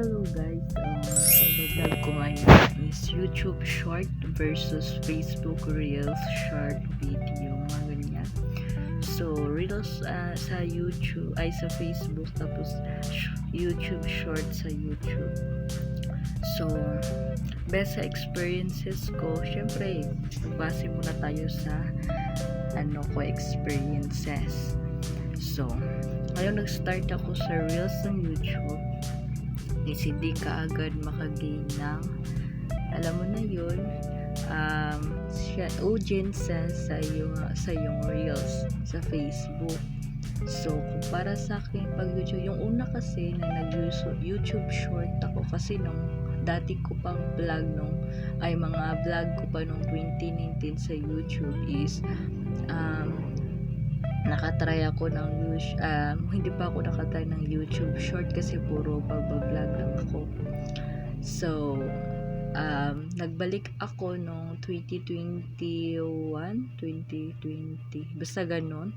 Hello guys, vlog ko ngayon is YouTube short versus Facebook Reels short video, mga ganyan. So, Reels sa YouTube, ay sa Facebook, tapos YouTube short sa YouTube. So, best sa experiences ko, syempre, base muna tayo sa experiences. So, ngayon nag-start ako sa Reels ng YouTube is hindi ka agad makagain ng alam mo na yun audience sa yung Reels sa Facebook. So, para sa akin pag YouTube, yung una kasi na nag-YouTube short ako kasi nung dati ko pang vlog mga vlog ko pa nung 2019 sa YouTube is nakatry ako ng hindi pa ako nakatry ng YouTube short kasi puro pagbablog lang ako. So, nagbalik ako nung 2020, basta ganon.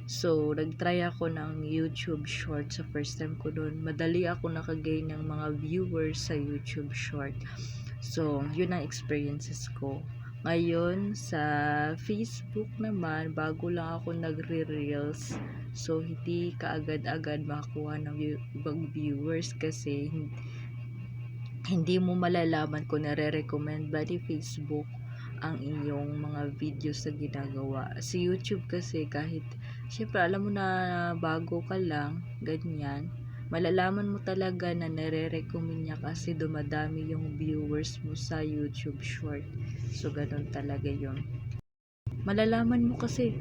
So, nagtry ako ng YouTube short sa first time ko doon. Madali ako nakagain ng mga viewers sa YouTube short. So, yun ang experiences ko. Ngayon, sa Facebook naman, bago lang ako nagre-reels. So, hindi kaagad-agad makakuha ng ibang viewers kasi hindi mo malalaman kung nare-recommend ba ni Facebook ang iyong mga videos na ginagawa. Sa YouTube kasi kahit, syempre alam mo na bago ka lang, ganyan, malalaman mo talaga na nare-recommend niya kasi dumadami yung viewers mo sa YouTube short. So, ganun talaga yun. Malalaman mo kasi,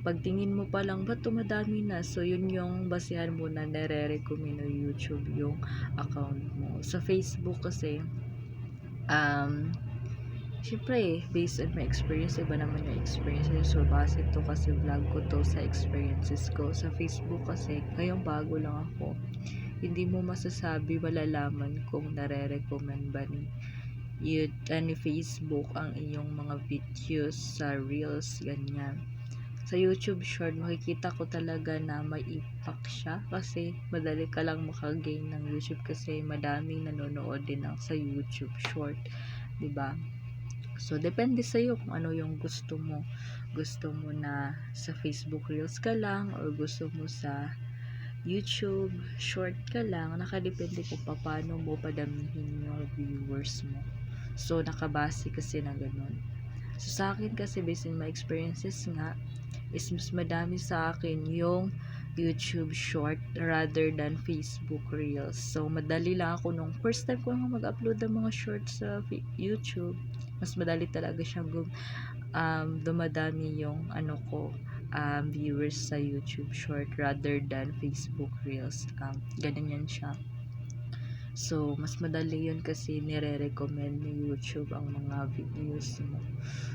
pagtingin mo pa lang, ba't dumadami na? So, yun yung basihan mo na nare-recommend ng YouTube yung account mo. Sa Facebook kasi, syempre, based on my experience, iba naman yung experiences. So, base to kasi vlog ko to sa experiences ko. Sa Facebook kasi, ngayong bago lang ako, hindi mo masasabi, malalaman kung nare-recommend ba ni Facebook ang iyong mga videos sa Reels, ganyan. Sa YouTube short, makikita ko talaga na may impact siya kasi madali ka lang makagain ng YouTube kasi madaming nanonood din sa YouTube short, 'di ba? So, depende sa iyo kung ano yung gusto mo. Gusto mo na sa Facebook Reels ka lang or gusto mo sa YouTube short ka lang. Nakadepende kung paano mo padamihin yung viewers mo. So, nakabase kasi na ganun. So, sa akin kasi, based on my experiences nga, is mas madami sa akin yung YouTube short rather than Facebook Reels. So, madali lang ako nung first time ko nga mag-upload ng mga shorts sa YouTube. Mas madali talaga siyang dumadami yung viewers sa YouTube short rather than Facebook Reels. Ganun yan siya. So, mas madali yun kasi nire-recommend ni YouTube ang mga videos mo.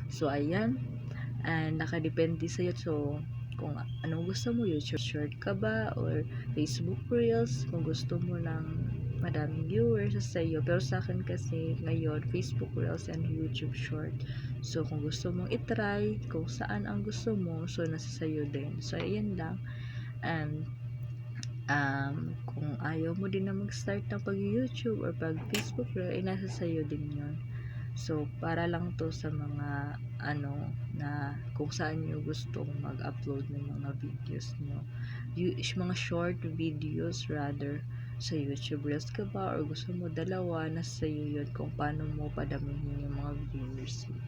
So, ayan. And nakadepende sa'yo. So, kung anong gusto mo, YouTube short ka ba or Facebook Reels, kung gusto mo ng madaming viewers, sa'yo. Pero sa akin kasi ngayon, Facebook Reels and YouTube short. So, kung gusto mong itry, kung saan ang gusto mo, so nasa sa'yo din. So, ayan lang. And kung ayaw mo din na mag-start ng pag-YouTube or pag-Facebook Reel, nasa sa'yo din yun. So, para lang to sa mga na kung saan nyo gustong mag-upload ng mga videos nyo. Mga short videos rather sa YouTube Reels ka ba or gusto mo dalawa, nasa sa'yo yun kung paano mo padamihin yung mga viewers mo.